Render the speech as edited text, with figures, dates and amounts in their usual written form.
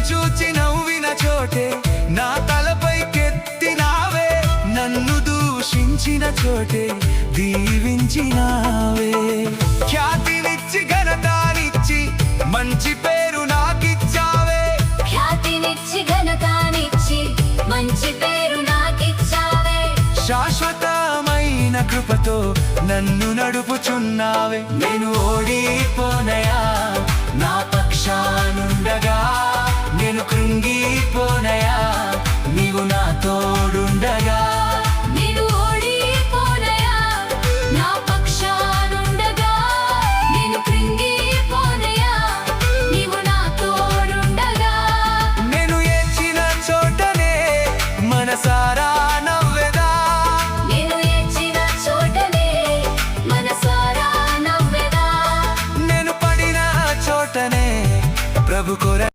చూచి నవ్విన చోటే నా తలపైకెత్తినావే, నన్ను దూషించిన చోటే దీవించినావే. ఖ్యాతినిచ్చి ఘనతానిచ్చి మంచి పేరు నాకిచ్చావే, ఖ్యాతినిచ్చి ఘనతానిచ్చి మంచి పేరు నాకిచ్చావే. శాశ్వతమైన కృపతో నన్ను నడుపుచున్నావే. నేను ఓడిపోనయా, నా పక్షానుండగా